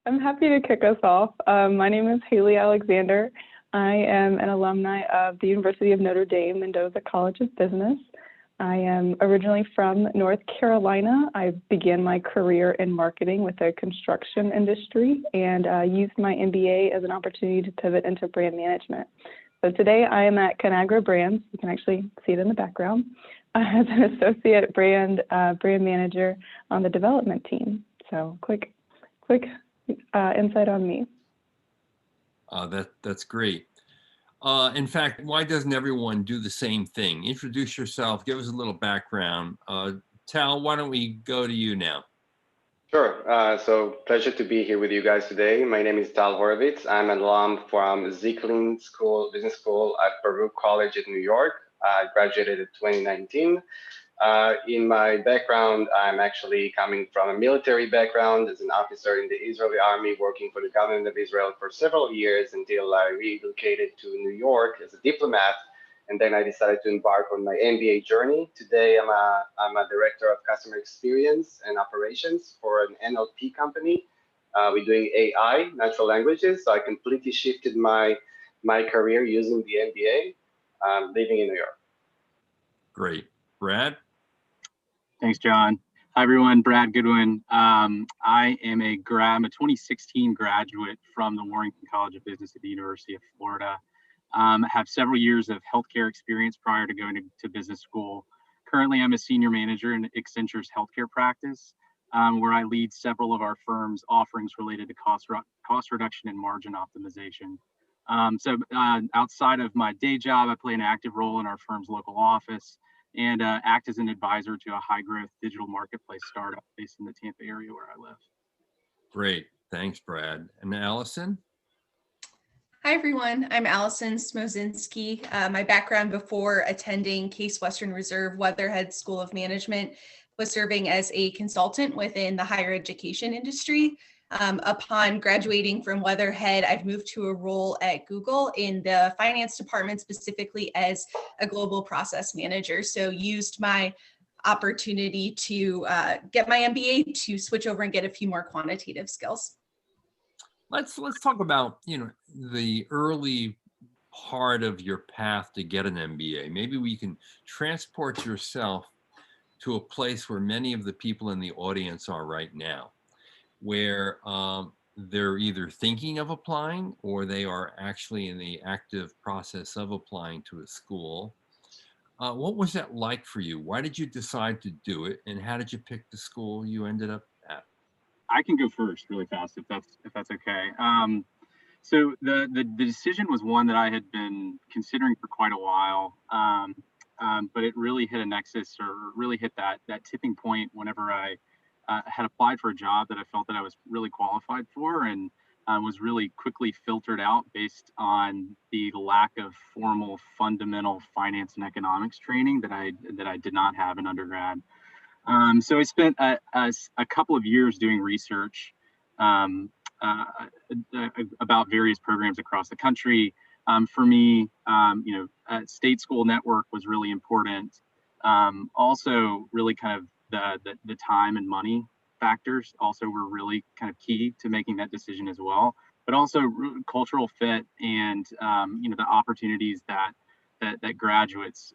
I'm happy to kick us off. My name is Haley Alexander. I am an alumni of the University of Notre Dame, Mendoza College of Business. I am originally from North Carolina. I began my career in marketing with the construction industry and used my MBA as an opportunity to pivot into brand management. So today I am at Conagra Brands. You can actually see it in the background as an associate brand manager on the development team. So quick insight on me. That's great. In fact, why doesn't everyone do the same thing? Introduce yourself, give us a little background. Tal, why don't we go to you now? Sure. So pleasure to be here with you guys today. My name is Tal Horovits. I'm an alum from Zicklin Business School at Baruch College in New York. I graduated in 2019. In my background, I'm actually coming from a military background as an officer in the Israeli army, working for the government of Israel for several years until I relocated to New York as a diplomat. And then I decided to embark on my MBA journey. Today, I'm a director of customer experience and operations for an NLP company. We're doing AI, natural languages. So I completely shifted my career using the MBA, living in New York. Great. Brad? Thanks, John. Hi, everyone. Brad Goodwin. I am a 2016 graduate from the Warrington College of Business at the University of Florida. I have several years of healthcare experience prior to going to business school. Currently, I'm a senior manager in Accenture's healthcare practice, where I lead several of our firm's offerings related to cost reduction and margin optimization. Outside of my day job, I play an active role in our firm's local office and act as an advisor to a high-growth digital marketplace startup based in the Tampa area where I live. Great. Thanks, Brad. And Allison? Hi, everyone. I'm Allison Smozinski. My background before attending Case Western Reserve Weatherhead School of Management was serving as a consultant within the higher education industry. Upon graduating from Weatherhead, I've moved to a role at Google in the finance department, specifically as a global process manager. So used my opportunity to get my MBA to switch over and get a few more quantitative skills. Let's talk about, the early part of your path to get an MBA. Maybe we can transport yourself to a place where many of the people in the audience are right now, where they're either thinking of applying or they are actually in the active process of applying to a school. What was that like for you? Why did you decide to do it? And how did you pick the school you ended up at? I can go first really fast if that's okay. So the decision was one that I had been considering for quite a while, but it really hit a nexus, or really hit that tipping point whenever I had applied for a job that I felt that I was really qualified for, and was really quickly filtered out based on the lack of formal fundamental finance and economics training that I did not have in undergrad. So I spent a couple of years doing research about various programs across the country. For me, state school network was really important. Also, really kind of the time and money factors also were really kind of key to making that decision as well. But also cultural fit and the opportunities that graduates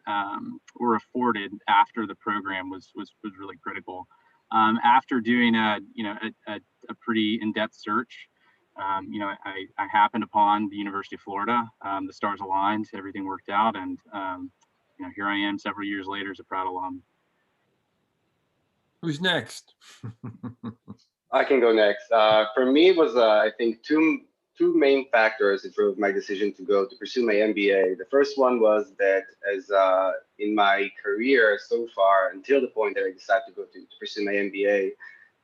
were afforded after the program was really critical. After doing a pretty in-depth search, I happened upon the University of Florida. The stars aligned, everything worked out, and here I am several years later as a proud alum. Who's next? I can go next. For me, it was I think two main factors that drove my decision to pursue my MBA. The first one was that as in my career so far, until the point that I decided to pursue my MBA,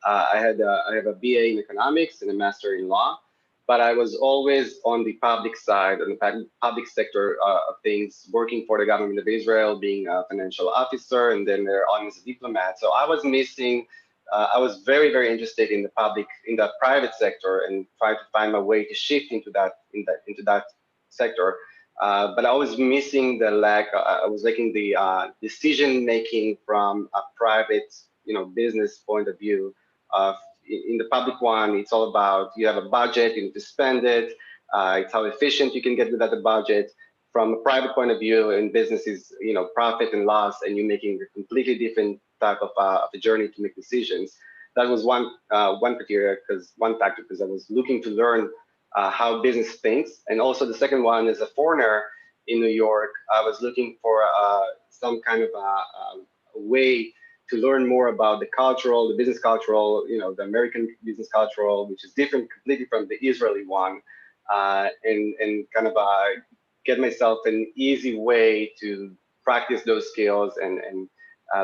I have a BA in economics and a master in law, but I was always on the public side, on the public sector of things, working for the government of Israel, being a financial officer, and then later on as a diplomat. So I was missing. I was very, very interested in the private sector, and trying to find my way to shift into that sector. But I was missing the I was lacking the decision making from a private, business point of view of in the public one, it's all about you have a budget, you need to spend it. It's how efficient you can get without a budget. From a private point of view, in business is profit and loss, and you're making a completely different type of a journey to make decisions. That was one criteria, one factor, because I was looking to learn how business thinks, and also the second one, as a foreigner in New York, I was looking for some kind of a way to learn more about the business cultural, the American business cultural, which is different completely from the Israeli one, and kind of get myself an easy way to practice those skills and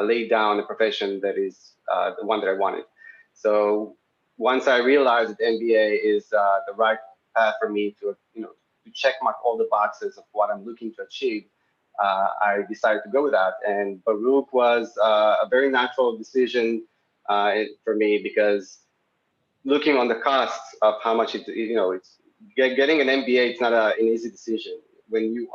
lay down a profession that is the one that I wanted. So once I realized that MBA is the right path for me to check mark all the boxes of what I'm looking to achieve, I decided to go with that. And Baruch was a very natural decision for me, because looking on the costs of how much it's getting an MBA, it's not an easy decision. When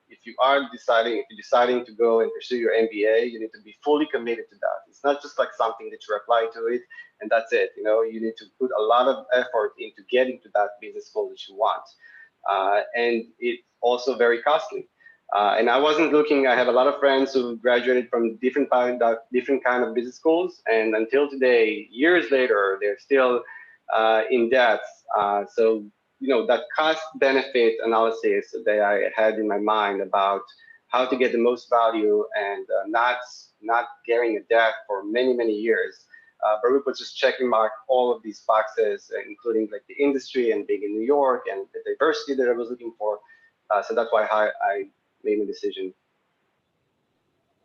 if you're deciding to go and pursue your MBA, you need to be fully committed to that. It's not just like something that you apply to it and that's it. You need to put a lot of effort into getting to that business school that you want. And it's also very costly. And I wasn't looking. I have a lot of friends who graduated from different kind of business schools, and until today, years later, they're still in debt. So that cost benefit analysis that I had in my mind about how to get the most value and not carrying a debt for many years. Baruch was just checking mark all of these boxes, including like the industry and being in New York and the diversity that I was looking for. So that's why I made the decision.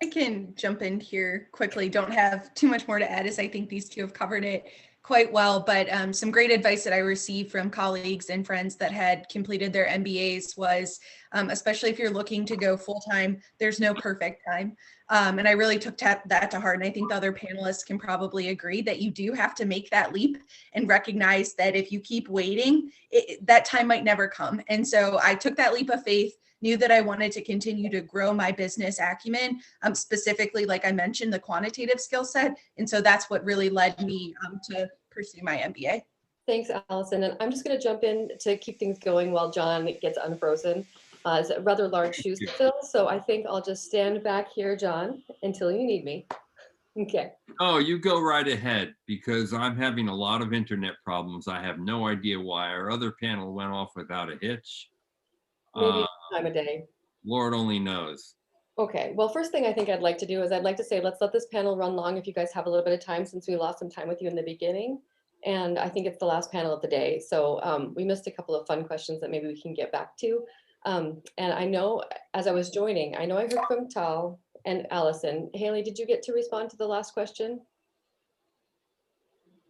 I can jump in here quickly. Don't have too much more to add, as I think these two have covered it quite well, but some great advice that I received from colleagues and friends that had completed their MBAs was, especially if you're looking to go full-time, there's no perfect time. And I really took that to heart. And I think the other panelists can probably agree that you do have to make that leap and recognize that if you keep waiting, that time might never come. And so I took that leap of faith, knew that I wanted to continue to grow my business acumen, specifically, like I mentioned, the quantitative skill set. And so that's what really led me to pursue my MBA. Thanks, Allison. And I'm just going to jump in to keep things going while John gets unfrozen. It's rather large shoes to fill, so I think I'll just stand back here, John, until you need me. Okay. Oh, you go right ahead, because I'm having a lot of internet problems. I have no idea why. Our other panel went off without a hitch. Maybe time of day. Lord only knows. Okay, well, first thing I think I'd like to do is I'd like to say, let's let this panel run long if you guys have a little bit of time, since we lost some time with you in the beginning. And I think it's the last panel of the day. So we missed a couple of fun questions that maybe we can get back to. And I know as I was joining, I know I heard from Tal and Allison. Haley, did you get to respond to the last question?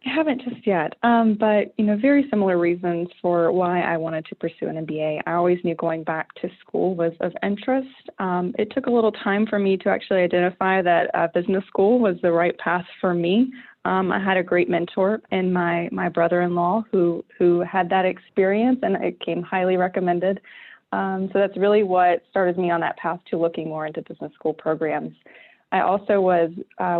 I haven't just yet, but very similar reasons for why I wanted to pursue an MBA. I always knew going back to school was of interest. It took a little time for me to actually identify that business school was the right path for me. I had a great mentor in my brother-in-law who had that experience, and it came highly recommended. So that's really what started me on that path to looking more into business school programs. I also was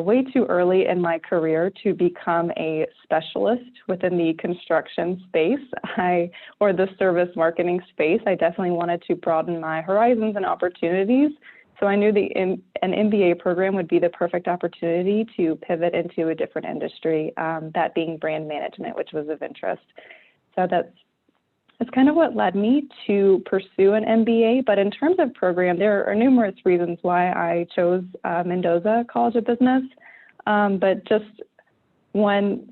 way too early in my career to become a specialist within the construction space or the service marketing space. I definitely wanted to broaden my horizons and opportunities. So I knew an MBA program would be the perfect opportunity to pivot into a different industry, that being brand management, which was of interest. So that's kind of what led me to pursue an MBA. But in terms of program, there are numerous reasons why I chose Mendoza College of Business. But just one,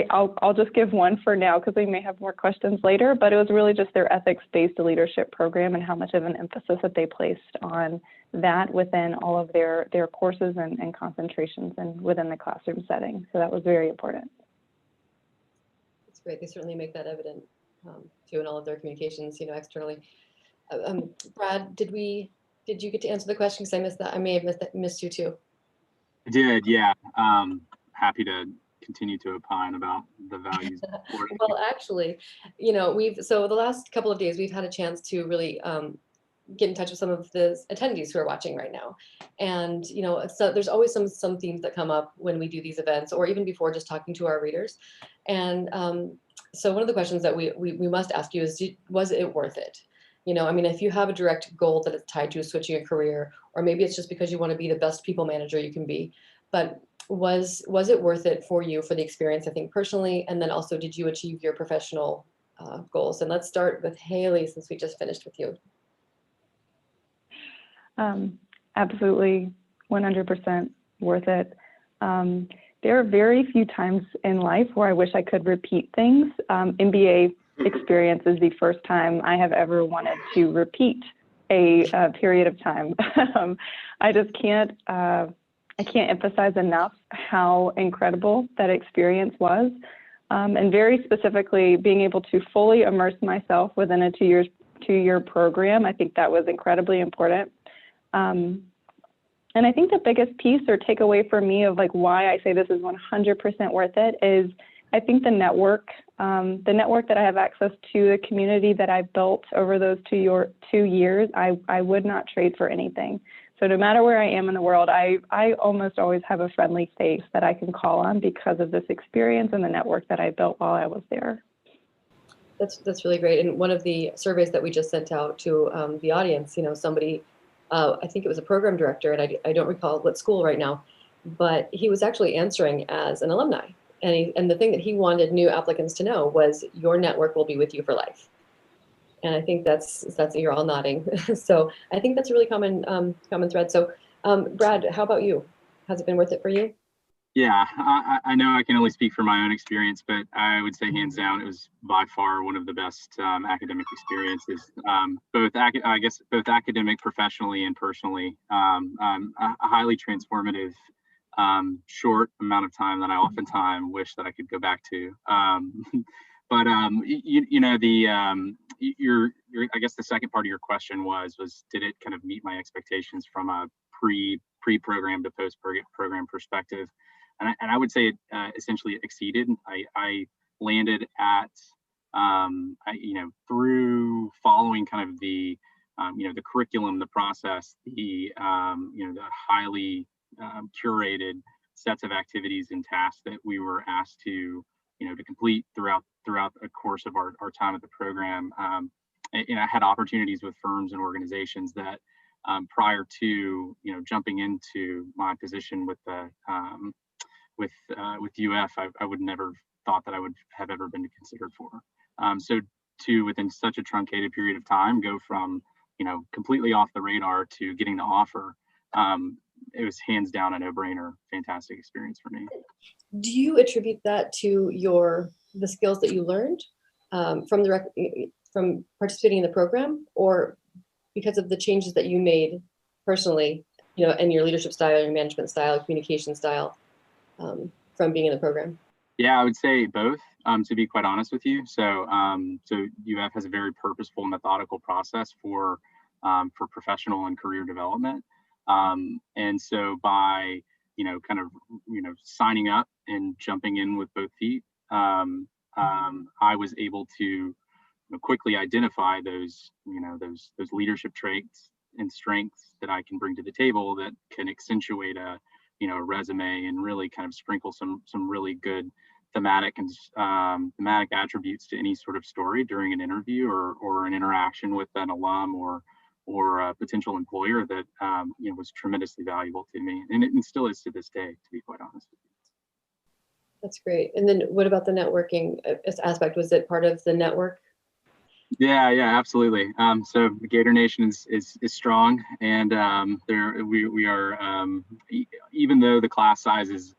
I'll just give one for now because we may have more questions later. But it was really just their ethics-based leadership program and how much of an emphasis that they placed on that within all of their courses and concentrations and within the classroom setting. So that was very important. That's great. They certainly make that evident. Too, in all of their communications, externally. Brad, did you get to answer the question? Because I missed that. I may have missed you too. I did, yeah. Happy to continue to opine about the values. Well, actually, so the last couple of days we've had a chance to really get in touch with some of the attendees who are watching right now. And, you know, so there's always some themes that come up when we do these events, or even before, just talking to our readers. And so one of the questions that we must ask you is, was it worth it? You know, I mean, if you have a direct goal that is tied to switching a career, or maybe it's just because you want to be the best people manager you can be, but was it worth it for you, for the experience, I think personally, and then also, did you achieve your professional goals? And let's start with Haley, since we just finished with you. Absolutely, 100% worth it. There are very few times in life where I wish I could repeat things. MBA experience is the first time I have ever wanted to repeat a period of time. I just can't, I can't emphasize enough how incredible that experience was. And very specifically, being able to fully immerse myself within a two-year program, I think that was incredibly important. And I think the biggest piece or takeaway for me of like why I say this is 100% worth it is I think the network that I have access to, the community that I've built over those 2 years, I would not trade for anything. So no matter where I am in the world, I almost always have a friendly face that I can call on because of this experience and the network that I built while I was there. That's really great. And one of the surveys that we just sent out to the audience, you know, somebody, I think it was a program director, and I don't recall what school right now, but he was actually answering as an alumni. And the thing that he wanted new applicants to know was your network will be with you for life. And I think that's you're all nodding. So I think that's a really common thread. So Brad, how about you? Has it been worth it for you? Yeah, I know I can only speak for my own experience, but I would say hands down, it was by far one of the best academic experiences, both academic, professionally, and personally. A highly transformative, short amount of time that I oftentimes wish that I could go back to. But you know, I guess the second part of your question was did it kind of meet my expectations from a pre-program to post-program perspective? And I would say it essentially exceeded. I landed at, you know, through following kind of the, you know, the curriculum, the process, the, you know, the highly curated sets of activities and tasks that we were asked to, you know, to complete throughout the course of our time at the program. And I had opportunities with firms and organizations that prior to, you know, jumping into my position with the with UF, I would never thought that I would have ever been considered for. So to, within such a truncated period of time, go from, you know, completely off the radar to getting the offer, it was hands down a no-brainer, fantastic experience for me. Do you attribute that to the skills that you learned from participating in the program, or because of the changes that you made personally, you know, in your leadership style, your management style, communication style, from being in the program? Yeah, I would say both, to be quite honest with you. So UF has a very purposeful, methodical process for professional and career development. And so by, you know, kind of, you know, signing up and jumping in with both feet, I was able to, you know, quickly identify those, you know, those leadership traits and strengths that I can bring to the table that can accentuate a, you know, a resume and really kind of sprinkle some really good thematic attributes to any sort of story during an interview or an interaction with an alum or a potential employer that, you know, was tremendously valuable to me, and it still is to this day, to be quite honest with you. That's great. And then what about the networking aspect? Was it part of the network? Yeah, absolutely. So the Gator Nation is strong, and we are, even though the class sizes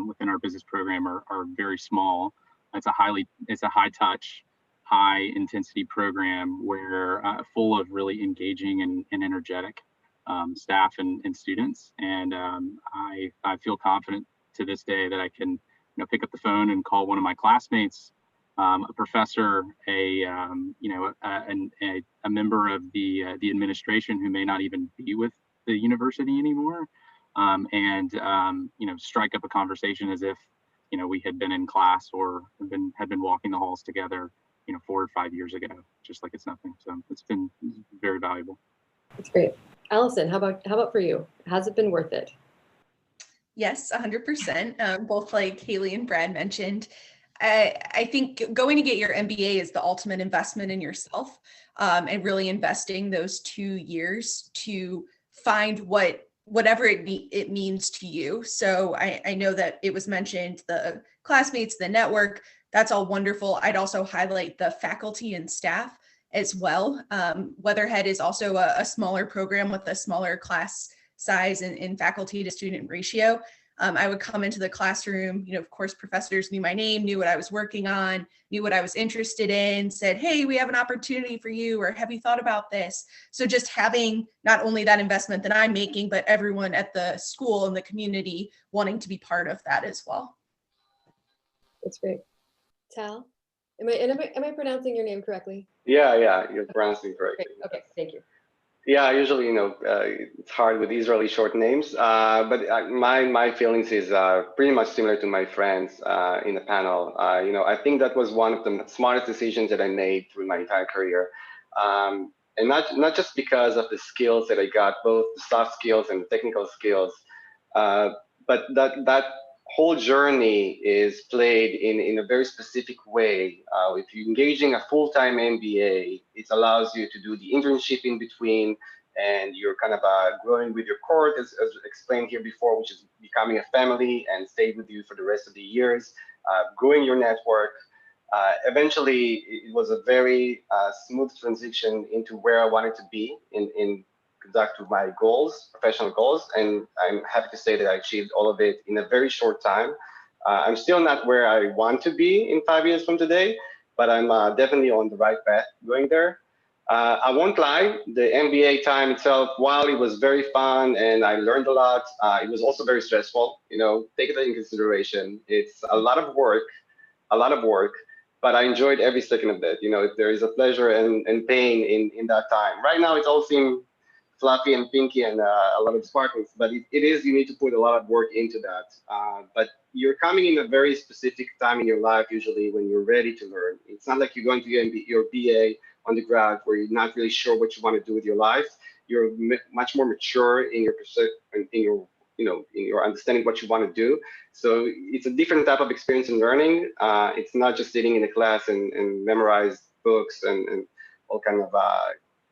within our business program are very small, it's a high touch, high intensity program where full of really engaging and energetic staff and students. And I feel confident to this day that I can, you know, pick up the phone and call one of my classmates, a professor, you know, a member of the administration who may not even be with the university anymore, and you know, strike up a conversation as if, you know, we had been in class or had been walking the halls together, you know, 4 or 5 years ago, just like it's nothing. So it's been very valuable. That's great. Allison, how about for you? Has it been worth it? Yes, 100%. Both like Haley and Brad mentioned, I think going to get your MBA is the ultimate investment in yourself, and really investing those 2 years to find whatever it means to you. So I know that it was mentioned, the classmates, the network, that's all wonderful. I'd also highlight the faculty and staff as well. Weatherhead is also a smaller program with a smaller class size and faculty to student ratio. I would come into the classroom, of course, professors knew my name, knew what I was working on, knew what I was interested in, said, hey, we have an opportunity for you, or have you thought about this? So just having not only that investment that I'm making, but everyone at the school and the community wanting to be part of that as well. That's great. Tal, am I pronouncing your name correctly? Yeah, you're pronouncing correctly. Great. Okay, thank you. Yeah, usually, it's hard with Israeli short names, but my feelings is pretty much similar to my friends in the panel. I think that was one of the smartest decisions that I made through my entire career. And not just because of the skills that I got, both the soft skills and the technical skills, but that whole journey is played in a very specific way. If you're engaging a full-time MBA, it allows you to do the internship in between, and you're kind of growing with your court, as explained here before, which is becoming a family and stay with you for the rest of the years, growing your network. Eventually, it was a very smooth transition into where I wanted to be in conduct with my goals, professional goals, and I'm happy to say that I achieved all of it in a very short time. I'm still not where I want to be in 5 years from today, but I'm definitely on the right path going there. I won't lie, the MBA time itself, while it was very fun and I learned a lot, it was also very stressful. Take it into consideration. It's a lot of work, but I enjoyed every second of it. There is a pleasure and pain in that time. Right now, it all seems fluffy and pinky and a lot of sparkles, but you need to put a lot of work into that. But you're coming in a very specific time in your life, usually when you're ready to learn. It's not like you're going to your BA on the grad where you're not really sure what you want to do with your life. You're much more mature in your understanding what you want to do. So it's a different type of experience in learning. It's not just sitting in a class and memorize books and all kind of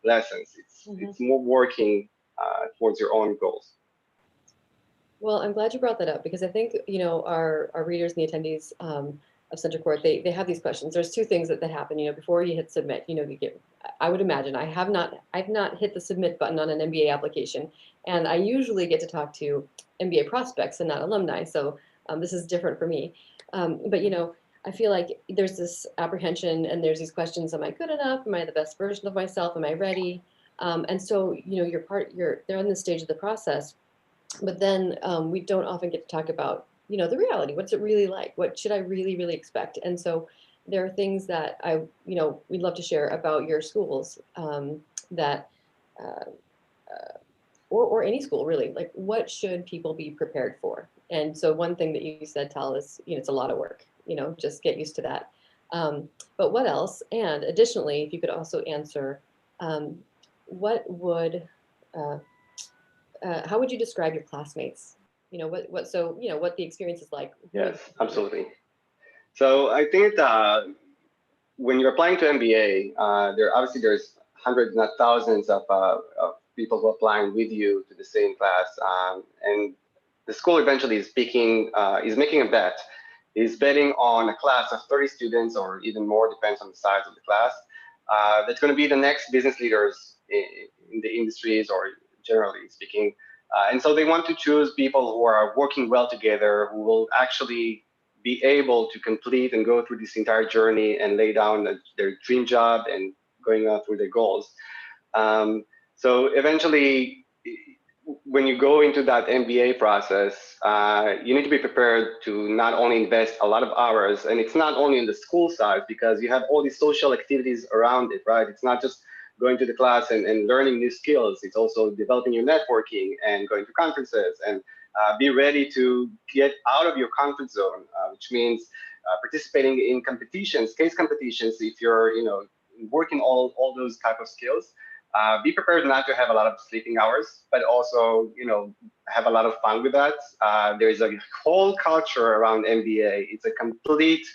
lessons. It's more working towards your own goals. Well, I'm glad you brought that up because I think our readers and the attendees of CentreCourt, they have these questions. There's two things that happen. Before you hit submit, I would imagine I've not hit the submit button on an MBA application, and I usually get to talk to MBA prospects and not alumni. So this is different for me. But I feel like there's this apprehension and there's these questions: am I good enough? Am I the best version of myself? Am I ready? And so they're on this stage of the process, but then we don't often get to talk about the reality. What's it really like? What should I really, really expect? And so there are things that we'd love to share about your schools or any school really. Like, what should people be prepared for? And so one thing that you said, Tal, is it's a lot of work. Just get used to that. But what else? And additionally, if you could also answer, how would you describe your classmates? What the experience is like. Yes, absolutely. So I think that when you're applying to MBA, there's hundreds, not thousands of people who are applying with you to the same class, and the school eventually is making a bet. Is betting on a class of 30 students or even more, depends on the size of the class. That's going to be the next business leaders in the industries, or generally speaking. And so they want to choose people who are working well together, who will actually be able to complete and go through this entire journey and lay down their dream job and going on through their goals. So eventually, when you go into that MBA process, you need to be prepared to not only invest a lot of hours, and it's not only in the school side, because you have all these social activities around it, right? It's not just going to the class and learning new skills. It's also developing your networking and going to conferences, and be ready to get out of your comfort zone, which means participating in competitions, case competitions, if you're working all those type of skills. Be prepared not to have a lot of sleeping hours, but also, have a lot of fun with that. There's a whole culture around MBA. It's a complete,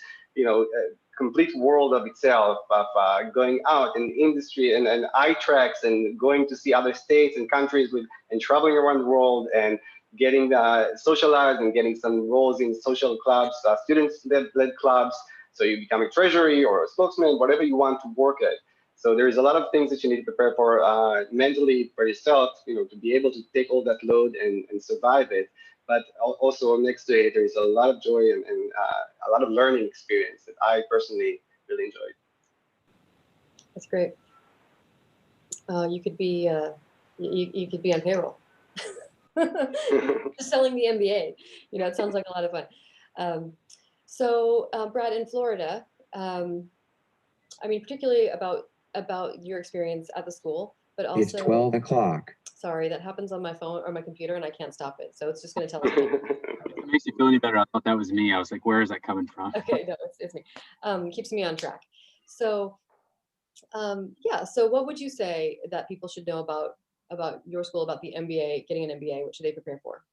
complete world of itself of going out in industry and eye tracks and going to see other states and countries and traveling around the world and getting socialized and getting some roles in social clubs, students-led clubs. So you become a treasury or a spokesman, whatever you want to work at. So there's a lot of things that you need to prepare for mentally for yourself, to be able to take all that load and survive it. But also next to it, there's a lot of joy and a lot of learning experience that I personally really enjoyed. That's great. You could be you could be on payroll. Just selling the MBA. It sounds like a lot of fun. So Brad, in Florida, particularly about your experience at the school, but also— It's 12 o'clock. Sorry, that happens on my phone or my computer and I can't stop it. So it's just going to tell us. If it makes you feel any better, I thought that was me. I was like, where is that coming from? Okay, no, it's me. Keeps me on track. So yeah, so what would you say that people should know about your school, about the MBA, getting an MBA? What should they prepare for?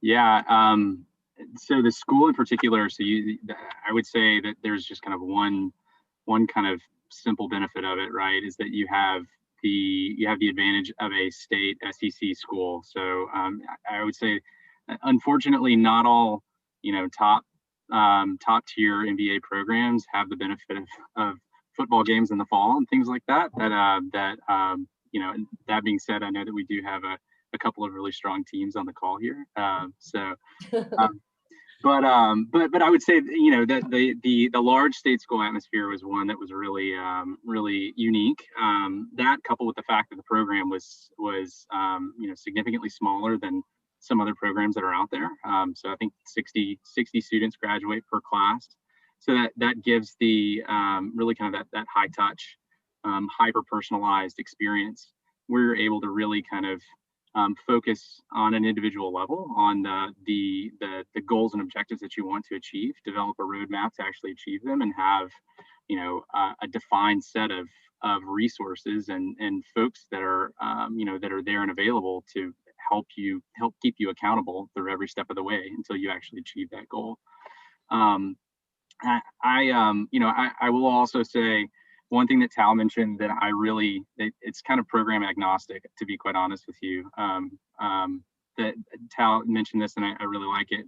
Yeah, so the school in particular, I would say that there's just kind of one kind of simple benefit of it, right, is that you have the advantage of a state SEC school. So I would say, unfortunately, not all top tier MBA programs have the benefit of football games in the fall and things like that. That being said, I know that we do have a couple of really strong teams on the call here. But I would say that the large state school atmosphere was one that was really really unique. That coupled with the fact that the program was significantly smaller than some other programs that are out there. So I think 60 students graduate per class. So that gives the really kind of that high touch, hyper personalized experience. We're able to really kind of focus on an individual level on the goals and objectives that you want to achieve, develop a roadmap to actually achieve them, and have a defined set of resources and folks that are that are there and available to help keep you accountable through every step of the way until you actually achieve that goal. I will also say one thing that Tal mentioned that it's kind of program agnostic, to be quite honest with you. That Tal mentioned this, and I really like it.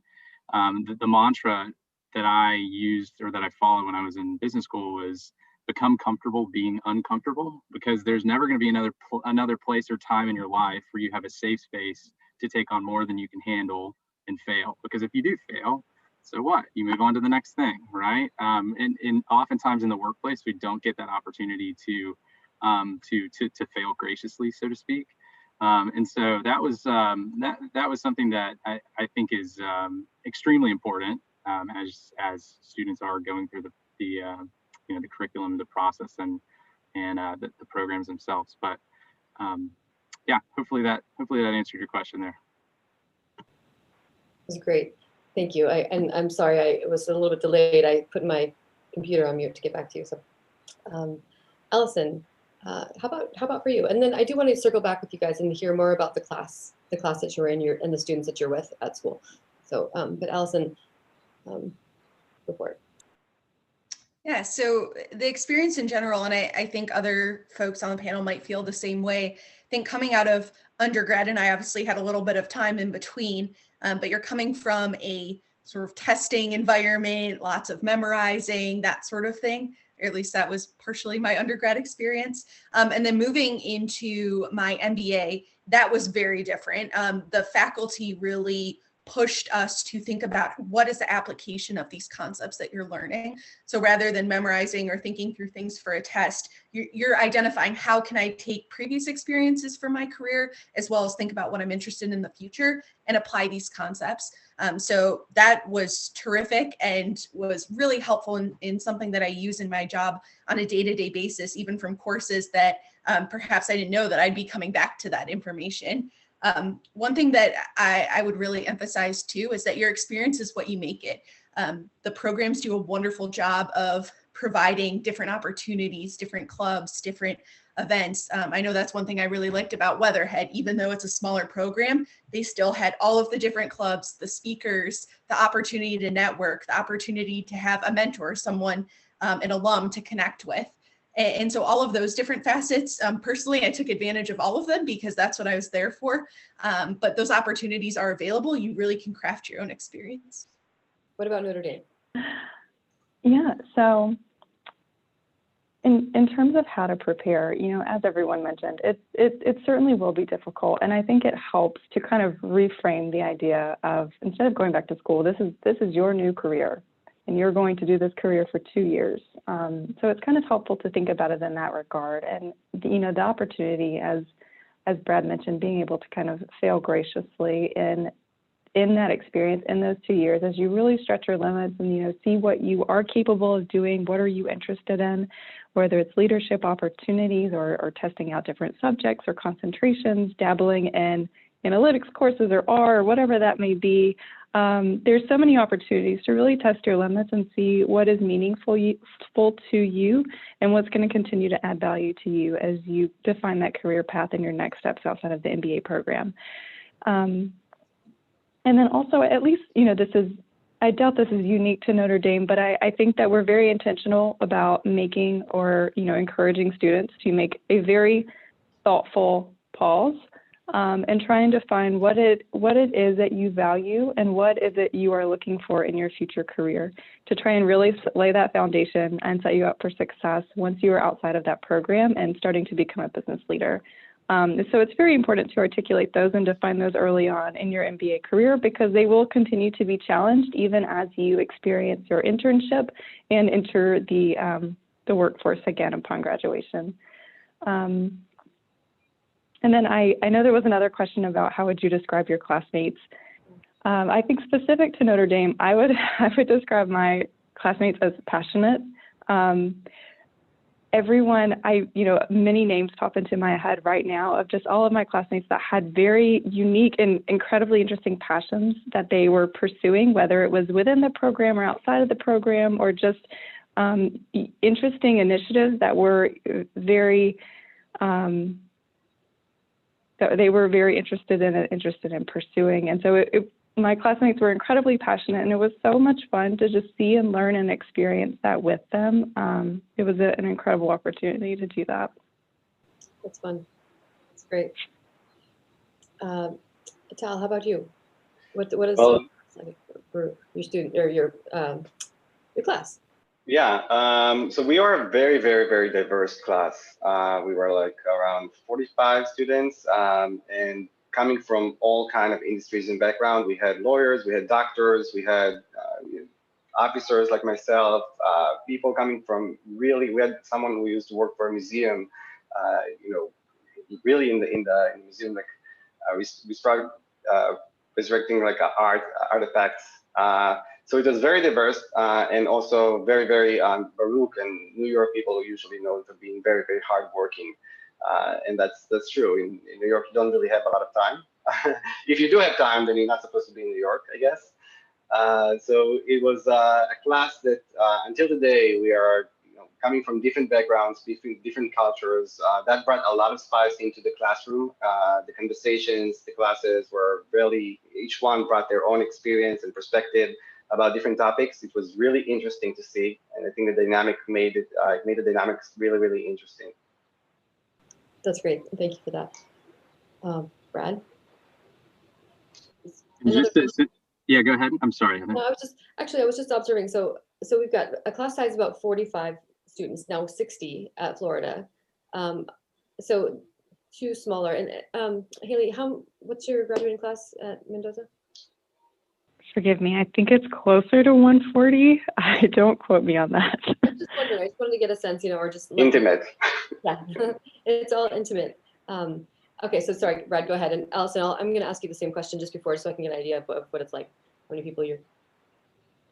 The mantra that I used, or that I followed when I was in business school, was become comfortable being uncomfortable, because there's never going to be another place or time in your life where you have a safe space to take on more than you can handle and fail. Because if you do fail, so what? You move on to the next thing, right? And oftentimes in the workplace, we don't get that opportunity to fail graciously, so to speak. And so that was something that I think is extremely important as students are going through the curriculum, the process, and the programs themselves. But yeah, hopefully that answered your question there. It was great. Thank you. I'm sorry, I was a little bit delayed. I put my computer on mute to get back to you. So, Allison, how about for you? And then I do want to circle back with you guys and hear more about the class that you're in, and the students that you're with at school. So, but Allison, go for it. Yeah, so the experience in general, and I think other folks on the panel might feel the same way. I think coming out of undergrad, and I obviously had a little bit of time in between, but you're coming from a sort of testing environment, lots of memorizing, that sort of thing. Or at least that was partially my undergrad experience. And then moving into my MBA, that was very different. The faculty really pushed us to think about what is the application of these concepts that you're learning. So rather than memorizing or thinking through things for a test, you're identifying how can I take previous experiences from my career, as well as think about what I'm interested in the future and apply these concepts. So that was terrific and was really helpful in something that I use in my job on a day-to-day basis, even from courses that perhaps I didn't know that I'd be coming back to that information. One thing that I would really emphasize too is that your experience is what you make it. The programs do a wonderful job of providing different opportunities, different clubs, different events. I know that's one thing I really liked about Weatherhead. Even though it's a smaller program, they still had all of the different clubs, the speakers, the opportunity to network, the opportunity to have a mentor, someone, an alum to connect with. And so all of those different facets, personally, I took advantage of all of them because that's what I was there for. But those opportunities are available. You really can craft your own experience. What about Notre Dame? Yeah, so in terms of how to prepare, as everyone mentioned, it certainly will be difficult. And I think it helps to kind of reframe the idea of, instead of going back to school, this is your new career, and you're going to do this career for 2 years. So it's kind of helpful to think about it in that regard. And, the opportunity, as Brad mentioned, being able to kind of fail graciously in that experience in those 2 years, as you really stretch your limits and, see what you are capable of doing, what are you interested in, whether it's leadership opportunities or testing out different subjects or concentrations, dabbling in analytics courses or R, or whatever that may be. There's so many opportunities to really test your limits and see what is meaningful to you and what's going to continue to add value to you as you define that career path and your next steps outside of the MBA program. And then also, at least, I doubt this is unique to Notre Dame, but I think that we're very intentional about making or, encouraging students to make a very thoughtful pause and trying to find what it is that you value and what is it you are looking for in your future career, to try and really lay that foundation and set you up for success once you are outside of that program and starting to become a business leader. So it's very important to articulate those and define those early on in your MBA career, because they will continue to be challenged even as you experience your internship and enter the workforce again upon graduation. And then I know there was another question about how would you describe your classmates. I think specific to Notre Dame, I would describe my classmates as passionate. Everyone, many names pop into my head right now of just all of my classmates that had very unique and incredibly interesting passions that they were pursuing, whether it was within the program or outside of the program, or just interesting initiatives that were very, that they were very interested in pursuing. And so my classmates were incredibly passionate, and it was so much fun to just see and learn and experience that with them. It was an incredible opportunity to do that. That's fun. That's great. Tal, how about you? What is for your student or your class? Yeah, so we are a very, very, very diverse class. We were like around 45 students, and coming from all kind of industries and background. We had lawyers, we had doctors, we had officers like myself, people coming from we had someone who used to work for a museum, really in the museum, like we started resurrecting like artifacts. So it was very diverse, and also very, very Baruch and New York people are usually known for being very, very hardworking. And that's true. In New York, you don't really have a lot of time. If you do have time, then you're not supposed to be in New York, I guess. So it was a class that until today, we are coming from different backgrounds, different cultures. That brought a lot of spice into the classroom. The conversations, the classes were really, each one brought their own experience and perspective about different topics. It was really interesting to see. And I think the dynamic made the dynamics really, really interesting. That's great. Thank you for that. Brad? Yeah, go ahead. I'm sorry. No, I was just observing. So we've got a class size of about 45 students, now 60 at Florida. So two smaller. And Haley, what's your graduating class at Mendoza? Forgive me, I think it's closer to 140. Don't quote me on that. I'm just wondering, I just wanted to get a sense, or just intimate. Yeah, it's all intimate. Okay, so sorry, Brad, go ahead. And Allison, I'm going to ask you the same question just before, so I can get an idea of what it's like. How many people you're?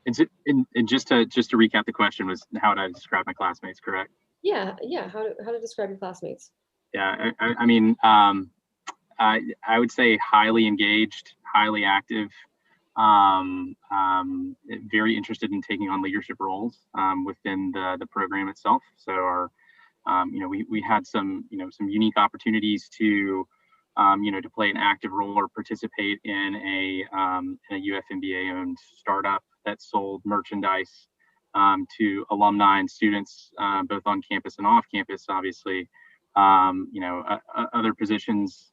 And just to recap, the question was, how would I describe my classmates? Correct? Yeah. How to describe your classmates? Yeah, I mean, I would say highly engaged, highly active, very interested in taking on leadership roles within the program itself. So our, we had some unique opportunities to, to play an active role or participate in a UF MBA owned startup that sold merchandise to alumni and students, both on campus and off campus, obviously. Other positions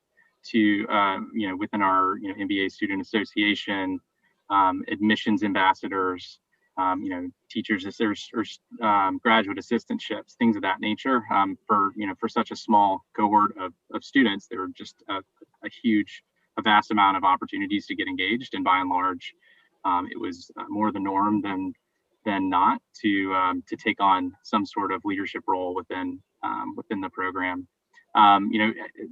to, within our, MBA student association, admissions ambassadors, teachers or graduate assistantships, things of that nature. For such a small cohort of students, there were just a vast amount of opportunities to get engaged, and by and large, it was more the norm than not to take on some sort of leadership role within the program.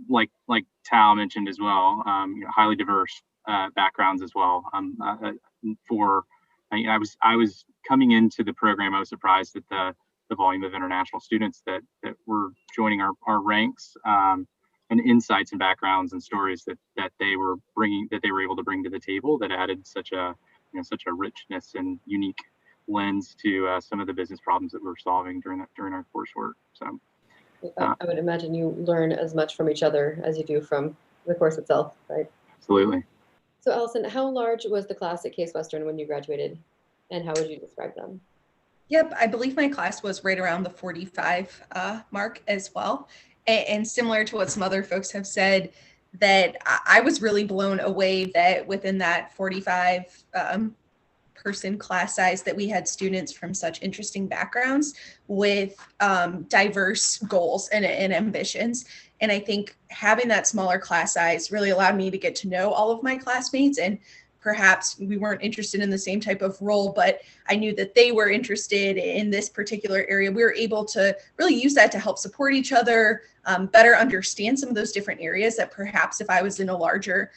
Like Tal mentioned as well, highly diverse backgrounds as well. I was coming into the program, I was surprised at the volume of international students that were joining our ranks, and insights and backgrounds and stories that they were able to bring to the table that added such a richness and unique lens to some of the business problems that we're solving during our coursework. So I would imagine you learn as much from each other as you do from the course itself, right? Absolutely. So Allison, how large was the class at Case Western when you graduated, and how would you describe them? Yep, I believe my class was right around the 45 mark as well. And similar to what some other folks have said, that I was really blown away that within that 45 person class size, that we had students from such interesting backgrounds with diverse goals and ambitions. And I think having that smaller class size really allowed me to get to know all of my classmates, and perhaps we weren't interested in the same type of role, but I knew that they were interested in this particular area. We were able to really use that to help support each other, better understand some of those different areas that perhaps if I was in a larger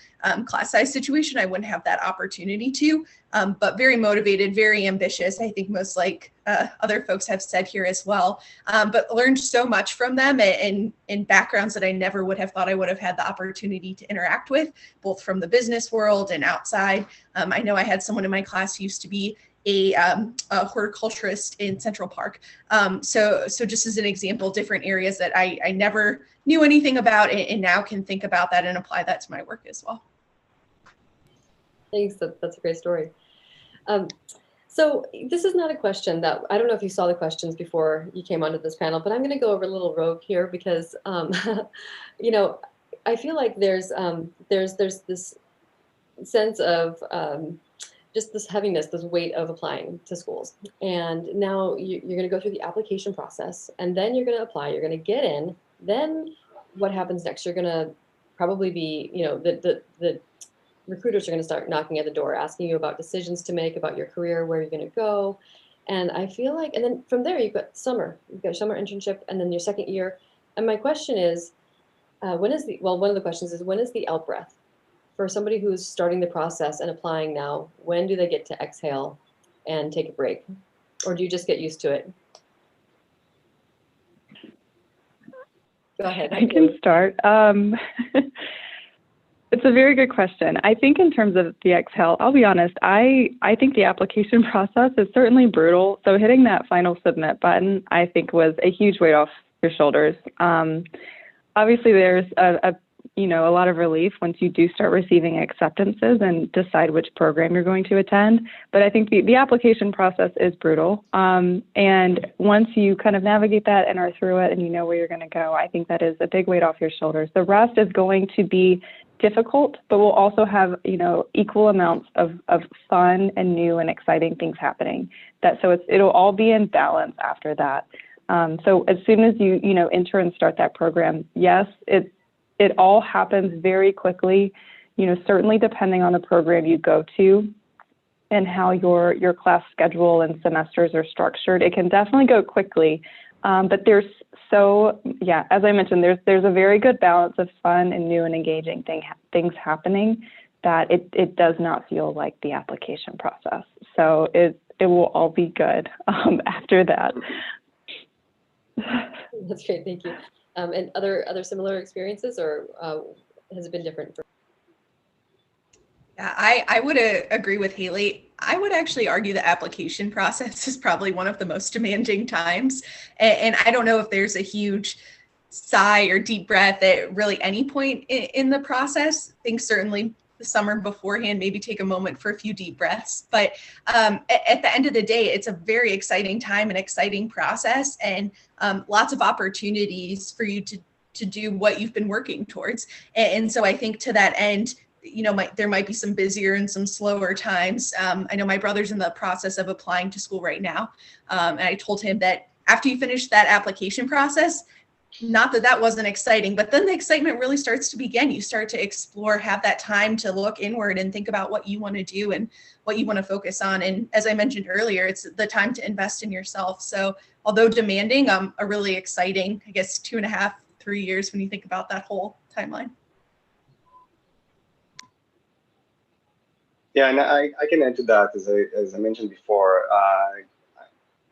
class size situation, I wouldn't have that opportunity to, but very motivated, very ambitious. I think most like other folks have said here as well, but learned so much from them in backgrounds that I never would have thought I would have had the opportunity to interact with, both from the business world and outside. I know I had someone in my class who used to be a horticulturist in Central Park. So just as an example, different areas that I never knew anything about, and now can think about that and apply that to my work as well. Thanks, that's a great story. So this is not a question that, I don't know if you saw the questions before you came onto this panel, but I'm gonna go over a little rogue here because, you know, I feel like there's this sense of just this heaviness, this weight of applying to schools. And now you're going to go through the application process, and then you're going to apply, you're going to get in. Then what happens next? You're going to probably be, you know, the recruiters are going to start knocking at the door, asking you about decisions to make about your career, where you're going to go. And I feel like, and then from there, you've got a summer internship, and then your second year. And my question is, one of the questions is, when is the out breath? For somebody who's starting the process and applying now, when do they get to exhale and take a break? Or do you just get used to it? Go ahead. I can start. It's a very good question. I think in terms of the exhale, I'll be honest, I think the application process is certainly brutal. So hitting that final submit button, I think, was a huge weight off your shoulders. Obviously, there's a lot of relief once you do start receiving acceptances and decide which program you're going to attend. But I think the application process is brutal. And once you kind of navigate that and are through it and you know where you're going to go, I think that is a big weight off your shoulders. The rest is going to be difficult, but we'll also have, equal amounts of fun and new and exciting things happening. It'll all be in balance after that. So as soon as you enter and start that program, yes, it all happens very quickly, certainly depending on the program you go to and how your class schedule and semesters are structured. It can definitely go quickly, but as I mentioned, there's a very good balance of fun and new and engaging things happening that it does not feel like the application process. So it will all be good after that. That's great, thank you. And other similar experiences, or has it been different? Yeah, I would agree with Haley. I would actually argue the application process is probably one of the most demanding times. And I don't know if there's a huge sigh or deep breath at really any point in the process. I think certainly the summer beforehand, maybe take a moment for a few deep breaths. But at the end of the day, it's a very exciting time, an exciting process, and lots of opportunities for you to do what you've been working towards. And so I think to that end, there might be some busier and some slower times. I know my brother's in the process of applying to school right now. And I told him that after you finish that application process, not that that wasn't exciting, but then the excitement really starts to begin. You start to explore, have that time to look inward and think about what you want to do and what you want to focus on. And as I mentioned earlier, it's the time to invest in yourself. So although demanding, a really exciting, I guess, 2.5, 3 years when you think about that whole timeline. Yeah, and I can add to that, as I mentioned before,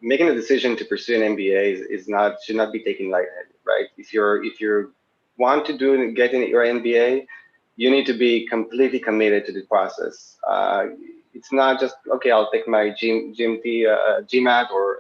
making a decision to pursue an MBA should not be taken lightheaded, right? If you want to get in your MBA, you need to be completely committed to the process. It's not just, okay, I'll take my GMAT or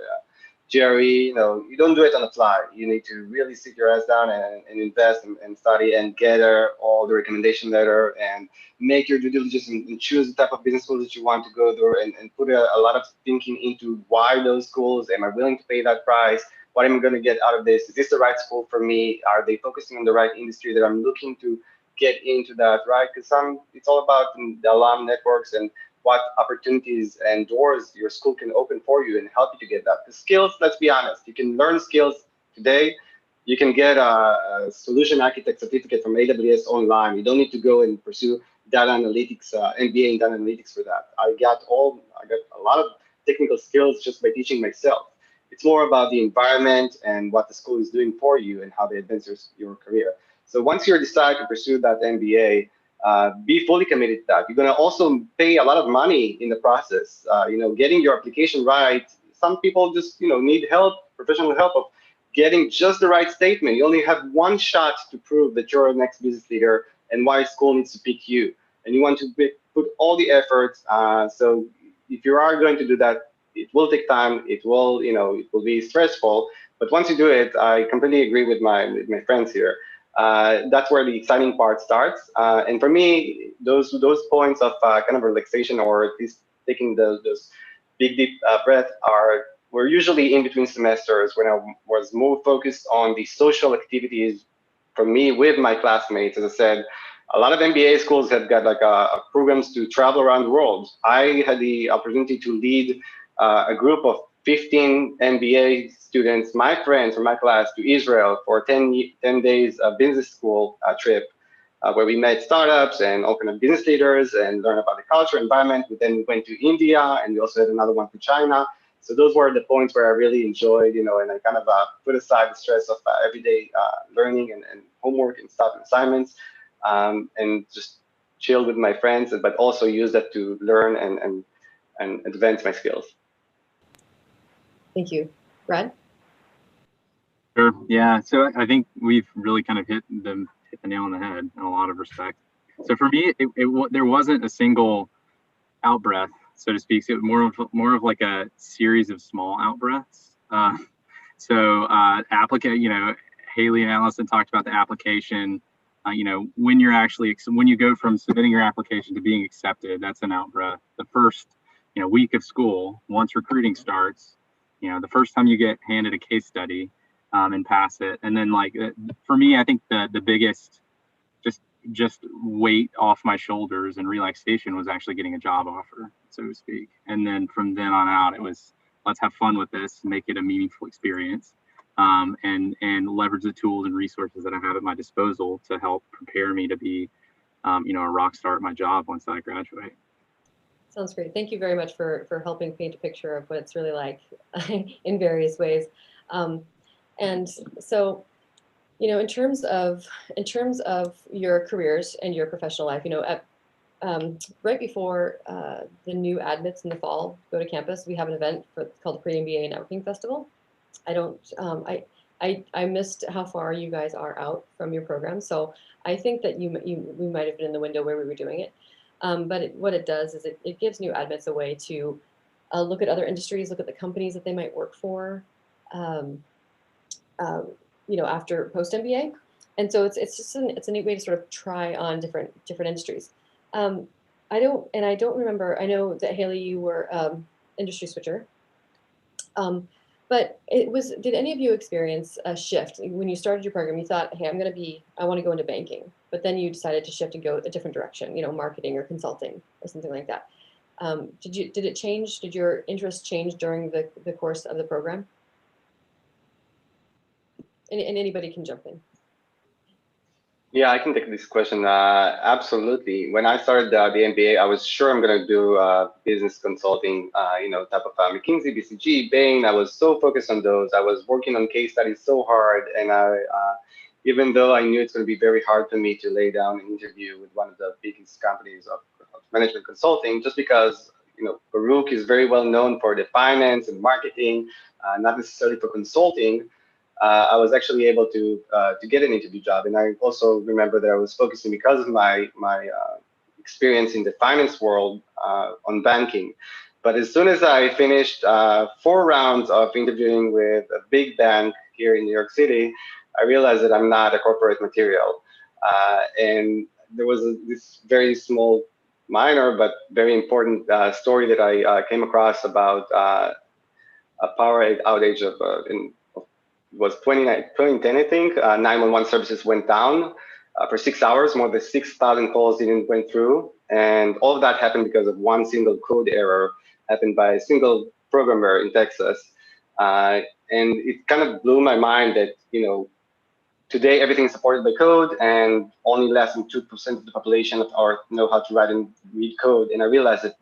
GRE. You don't do it on the fly. You need to really sit your ass down and invest and study and gather all the recommendation letter and make your due diligence and choose the type of business school that you want to go there and put a lot of thinking into why those schools. Am I willing to pay that price? What am I going to get out of this? Is this the right school for me? Are they focusing on the right industry that I'm looking to get into that, right? Because it's all about the alum networks and what opportunities and doors your school can open for you and help you to get that. The skills, let's be honest, you can learn skills today. You can get a solution architect certificate from AWS online. You don't need to go and pursue data analytics, MBA in data analytics for that. I got a lot of technical skills just by teaching myself. It's more about the environment and what the school is doing for you and how they advance your career. So once you decide to pursue that MBA, be fully committed to that. You're going to also pay a lot of money in the process. Getting your application right. Some people just need help, professional help of getting just the right statement. You only have one shot to prove that you're a next business leader and why school needs to pick you. And you want to put all the effort. So if you are going to do that, it will take time. It will be stressful. But once you do it, I completely agree with my friends here. That's where the exciting part starts. And for me, those points of kind of relaxation, or at least taking those big deep breath, were usually in between semesters when I was more focused on the social activities for me with my classmates. As I said, a lot of MBA schools have got programs to travel around the world. I had the opportunity to lead a group of 15 MBA students, my friends from my class, to Israel for a 10 days business school trip, where we met startups and all kind of business leaders and learned about the culture, environment. We then went to India, and we also had another one to China. So those were the points where I really enjoyed, and I kind of put aside the stress of everyday learning and homework and stuff and assignments, and just chill with my friends, but also use that to learn and advance my skills. Thank you. Brad? Sure. Yeah. So I think we've really kind of hit the nail on the head in a lot of respects. So for me, there wasn't a single out breath, so to speak. So it was more of like a series of small out breaths. Applicant, Haley and Allison talked about the application. When you go from submitting your application to being accepted, that's an out breath. The first, week of school, once recruiting starts, the first time you get handed a case study and pass it. And then for me, I think the biggest just weight off my shoulders and relaxation was actually getting a job offer, so to speak. And then from then on out, it was, let's have fun with this, make it a meaningful experience, and leverage the tools and resources that I have at my disposal to help prepare me to be, a rock star at my job once I graduate. Sounds great. Thank you very much for helping paint a picture of what it's really like in various ways. And so, in terms of your careers and your professional life, right before the new admits in the fall go to campus, we have an event called the Pre-Mba Networking Festival. I missed how far you guys are out from your program, so I think that we might have been in the window where we were doing it. But what it does is it gives new admits a way to look at other industries, look at the companies that they might work for, after post-MBA. And so it's a neat way to sort of try on different industries. I don't remember, I know that Haley, you were industry switcher. But did any of you experience a shift when you started your program? You thought, hey, I want to go into banking, but then you decided to shift and go a different direction, marketing or consulting or something like that. Did it change? Did your interest change during the course of the program? And anybody can jump in. Yeah, I can take this question. Absolutely. When I started the MBA, I was sure I'm going to do business consulting, type of McKinsey, BCG, Bain. I was so focused on those. I was working on case studies so hard. And even though I knew it's going to be very hard for me to lay down an interview with one of the biggest companies of management consulting, just because, Baruch is very well known for the finance and marketing, not necessarily for consulting. I was actually able to get an interview job, and I also remember that I was focusing, because of my experience in the finance world, on banking. But as soon as I finished 4 rounds of interviewing with a big bank here in New York City, I realized that I'm not a corporate material. And there was this very small, minor but very important story that I came across about a power outage was 2010, I think. 911 services went down for 6 hours. More than 6,000 calls didn't went through. And all of that happened because of one single code error happened by a single programmer in Texas. And it kind of blew my mind that, today everything is supported by code, and only less than 2% of the population know how to write and read code. And I realized that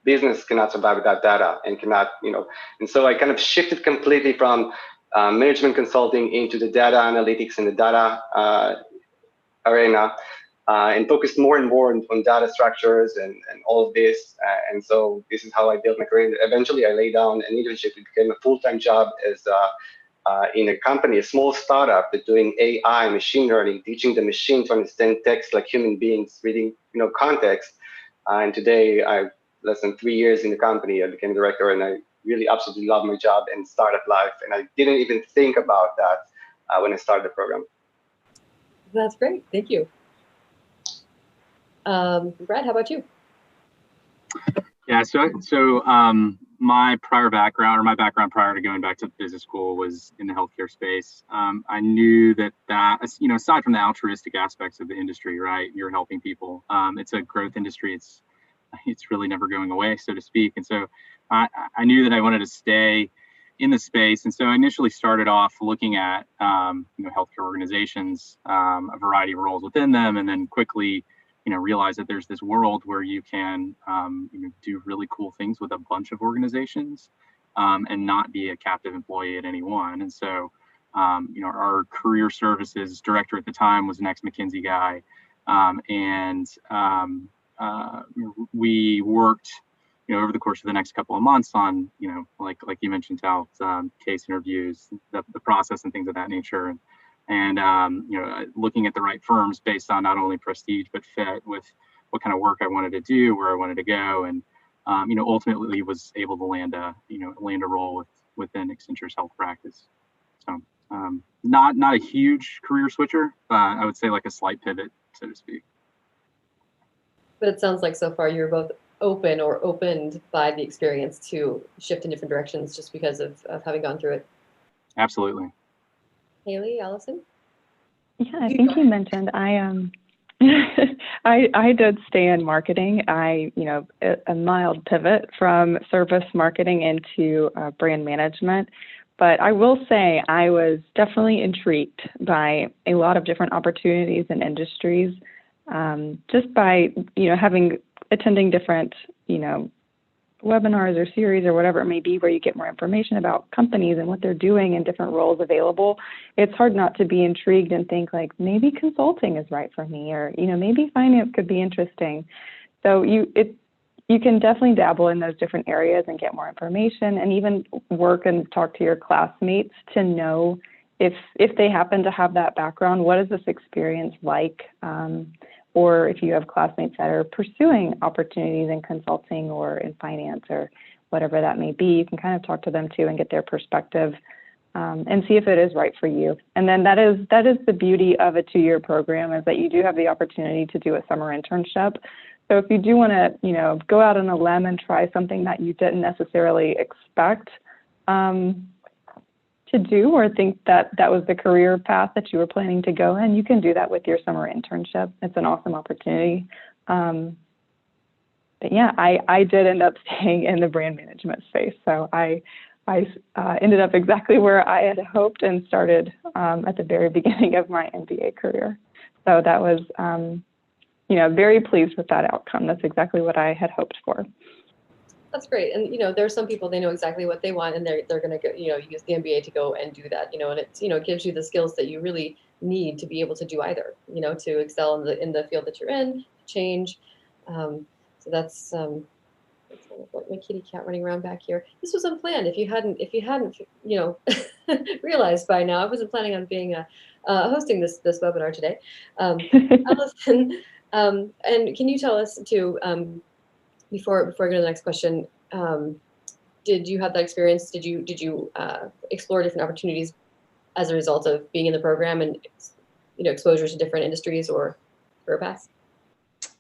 business cannot survive without data and cannot, and so I kind of shifted completely from management consulting into the data analytics and the data arena, and focused more and more on data structures and all of this. And so this is how I built my career. Eventually, I laid down an internship. It became a full-time job as in a company, a small startup that's doing AI, machine learning, teaching the machine to understand text like human beings, reading context. And today, I've less than 3 years in the company. I became director, and I really absolutely love my job and startup life. And I didn't even think about that when I started the program. That's great. Thank you. Brad, how about you? Yeah, so my background prior to going back to business school was in the healthcare space. I knew that aside from the altruistic aspects of the industry, right, you're helping people. It's a growth industry. It's really never going away, so to speak. And so I knew that I wanted to stay in the space. And so I initially started off looking at healthcare organizations, a variety of roles within them, and then quickly realize that there's this world where you can do really cool things with a bunch of organizations, and not be a captive employee at any one. And so our career services director at the time was an ex-McKinsey guy, and we worked over the course of the next couple of months on like you mentioned, Tal, case interviews, the process and things of that nature, and looking at the right firms based on not only prestige but fit with what kind of work I wanted to do, where I wanted to go, and ultimately was able to land a role within Accenture's health practice. So not a huge career switcher, but I would say like a slight pivot, so to speak. But it sounds like so far you're both open or opened by the experience to shift in different directions just because of having gone through it. Absolutely. Haley, Allison? Yeah, I think you mentioned I did stay in marketing. A mild pivot from service marketing into brand management. But I will say I was definitely intrigued by a lot of different opportunities and industries, just by attending different webinars or series or whatever it may be, where you get more information about companies and what they're doing and different roles available. It's hard not to be intrigued and think like maybe consulting is right for me, or maybe finance could be interesting. So you can definitely dabble in those different areas and get more information, and even work and talk to your classmates to know if they happen to have that background, what is this experience like? or if you have classmates that are pursuing opportunities in consulting or in finance or whatever that may be, you can kind of talk to them too and get their perspective and see if it is right for you. And then that is the beauty of a 2-year program, is that you do have the opportunity to do a summer internship. So if you do want to, you know, go out on a limb and try something that you didn't necessarily expect to do, or think that that was the career path that you were planning to go in, you can do that with your summer internship. It's an awesome opportunity. But yeah, I did end up staying in the brand management space. So I ended up exactly where I had hoped and started at the very beginning of my MBA career. So that was, you know, very pleased with that outcome. That's exactly what I had hoped for. That's great. And, you know, there are some people, they know exactly what they want, and they're going to go, you know, use the MBA to go and do that, you know, and it's, you know, it gives you the skills that you really need to be able to do either, you know, to excel in the field that you're in, change. So that's my kitty cat running around back here. This was unplanned. If you hadn't, you know, realized by now, I wasn't planning on being hosting this webinar today. Allison, and can you tell us too, before I go to the next question, did you have that experience? Did you explore different opportunities as a result of being in the program, and, you know, exposures to different industries or career paths?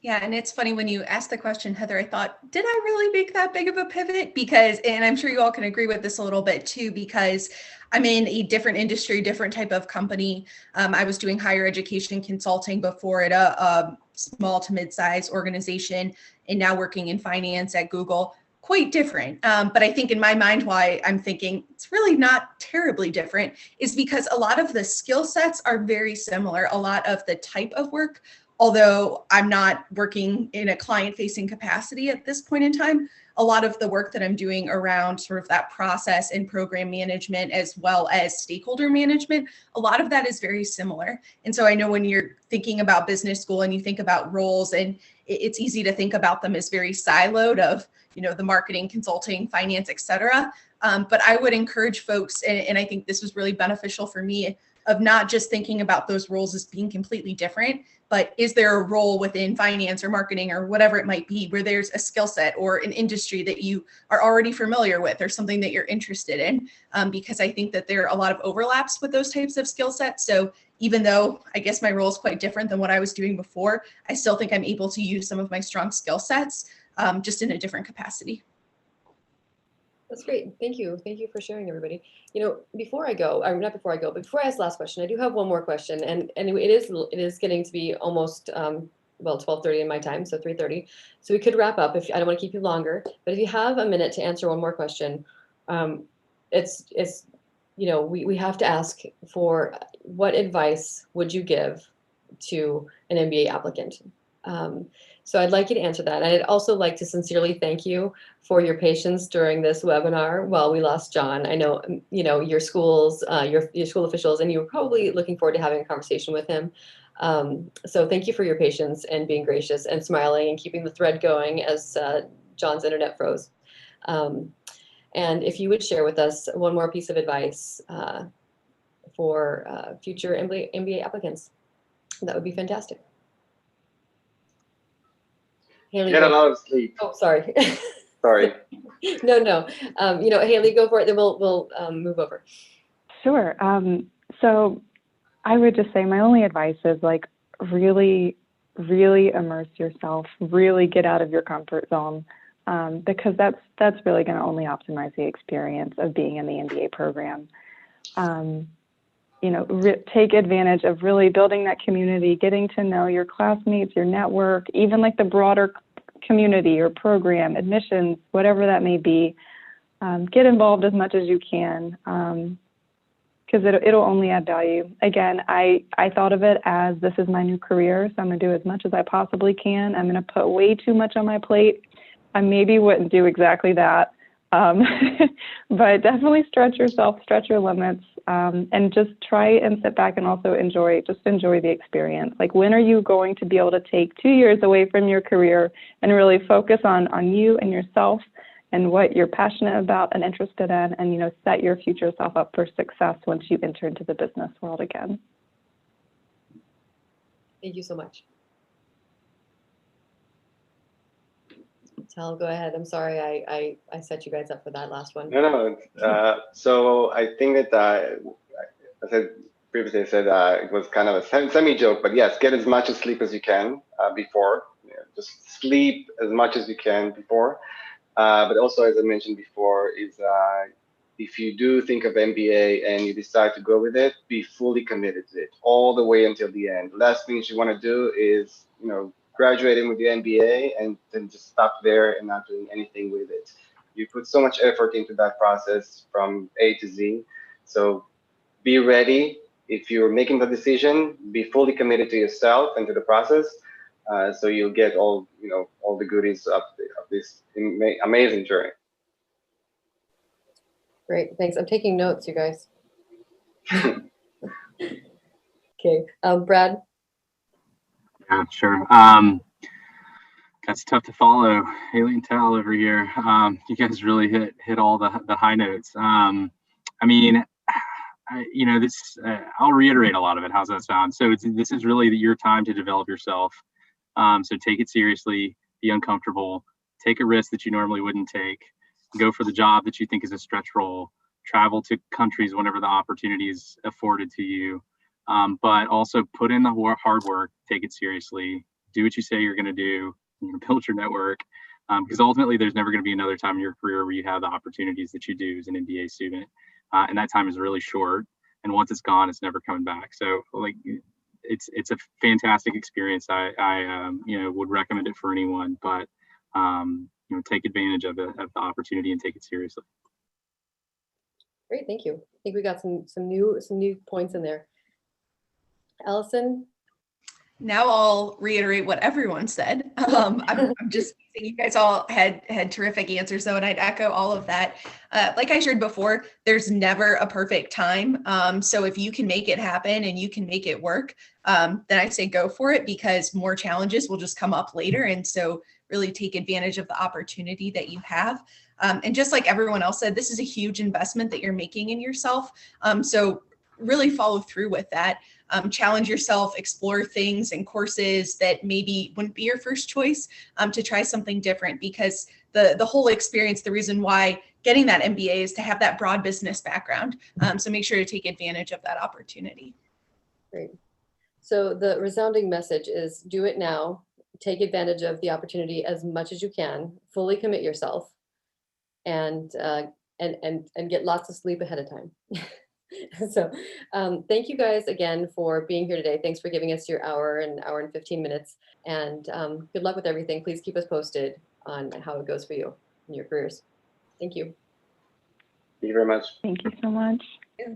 Yeah, and it's funny when you asked the question, Heather, I thought, did I really make that big of a pivot? Because, and I'm sure you all can agree with this a little bit too, because I'm in a different industry, different type of company. I was doing higher education consulting before at a small to mid-sized organization, and now working in finance at Google. Quite different. But I think in my mind, why I'm thinking it's really not terribly different is because a lot of the skill sets are very similar. A lot of the type of work, although I'm not working in a client-facing capacity at this point in time, a lot of the work that I'm doing around sort of that process and program management, as well as stakeholder management, a lot of that is very similar. And so I know when you're thinking about business school and you think about roles, and it's easy to think about them as very siloed of, you know, the marketing, consulting, finance, et cetera. But I would encourage folks, and I think this was really beneficial for me, of not just thinking about those roles as being completely different, but is there a role within finance or marketing or whatever it might be where there's a skill set or an industry that you are already familiar with or something that you're interested in? Because I think that there are a lot of overlaps with those types of skill sets. So even though I guess my role is quite different than what I was doing before, I still think I'm able to use some of my strong skill sets just in a different capacity. That's great. Thank you. Thank you for sharing, everybody. You know, before I go, or not before I go, but before I ask the last question, I do have one more question, and it is getting to be almost well, 12:30 in my time, so 3:30. So we could wrap up. If I don't want to keep you longer, but if you have a minute to answer one more question, it's you know, we have to ask for what advice would you give to an MBA applicant? So I'd like you to answer that. And I'd also like to sincerely thank you for your patience during this webinar while we lost John. I know, you know, your schools, your school officials, and you were probably looking forward to having a conversation with him. So thank you for your patience and being gracious and smiling and keeping the thread going as John's internet froze. And if you would share with us one more piece of advice for future MBA applicants, that would be fantastic. Haley, get a lot of sleep. Oh, sorry. Sorry. No. You know, Haley, go for it. Then we'll move over. Sure. So I would just say my only advice is, like, really, really immerse yourself. Really get out of your comfort zone, because that's really going to only optimize the experience of being in the MBA program. You know, take advantage of really building that community, getting to know your classmates, your network, even like the broader community or program, admissions, whatever that may be. Get involved as much as you can, because it'll only add value. Again, I thought of it as this is my new career, so I'm going to do as much as I possibly can. I'm going to put way too much on my plate. I maybe wouldn't do exactly that, but definitely stretch yourself, stretch your limits, and just try and sit back and also enjoy the experience. Like, when are you going to be able to take 2 years away from your career and really focus on you and yourself and what you're passionate about and interested in, and, you know, set your future self up for success once you enter into the business world again. Thank you so much. Tal, go ahead. I'm sorry I set you guys up for that last one. No. So I think that I said previously, I said it was kind of a semi-joke, but yes, get as much sleep as you can before. Just sleep as much as you can before. But also, as I mentioned before, is if you do think of MBA and you decide to go with it, be fully committed to it all the way until the end. The last things you want to do is, graduating with your MBA and then just stop there and not doing anything with it. You put so much effort into that process from A to Z. So be ready. If you're making the decision, be fully committed to yourself and to the process. So you'll get all the goodies of this amazing journey. Great, thanks. I'm taking notes, you guys. Okay, Brad. Yeah, sure. That's tough to follow. Haley and Tal over here. You guys really hit all the high notes. I mean, I'll reiterate a lot of it. How's that sound? So this is really your time to develop yourself. So take it seriously, be uncomfortable, take a risk that you normally wouldn't take, go for the job that you think is a stretch role, travel to countries whenever the opportunity is afforded to you. But also put in the hard work, take it seriously, do what you say you're going to do, build your network. Because ultimately there's never going to be another time in your career where you have the opportunities that you do as an MBA student. And that time is really short. And once it's gone, it's never coming back. So it's a fantastic experience. I would recommend it for anyone, but take advantage of the opportunity and take it seriously. Great, thank you. I think we got some new points in there. Allison? Now I'll reiterate what everyone said. I'm just, you guys all had terrific answers though, and I'd echo all of that. Like I shared before, there's never a perfect time. So if you can make it happen and you can make it work, then I say go for it, because more challenges will just come up later. And so really take advantage of the opportunity that you have. And just like everyone else said, this is a huge investment that you're making in yourself. So really follow through with that. Challenge yourself, explore things and courses that maybe wouldn't be your first choice, to try something different, because the whole experience, the reason why getting that MBA is to have that broad business background. So make sure to take advantage of that opportunity. Great. So the resounding message is do it now, take advantage of the opportunity as much as you can, fully commit yourself, and get lots of sleep ahead of time. So thank you guys again for being here today. Thanks for giving us your hour and 15 minutes. And good luck with everything. Please keep us posted on how it goes for you in your careers. Thank you. Thank you very much. Thank you so much. Yeah.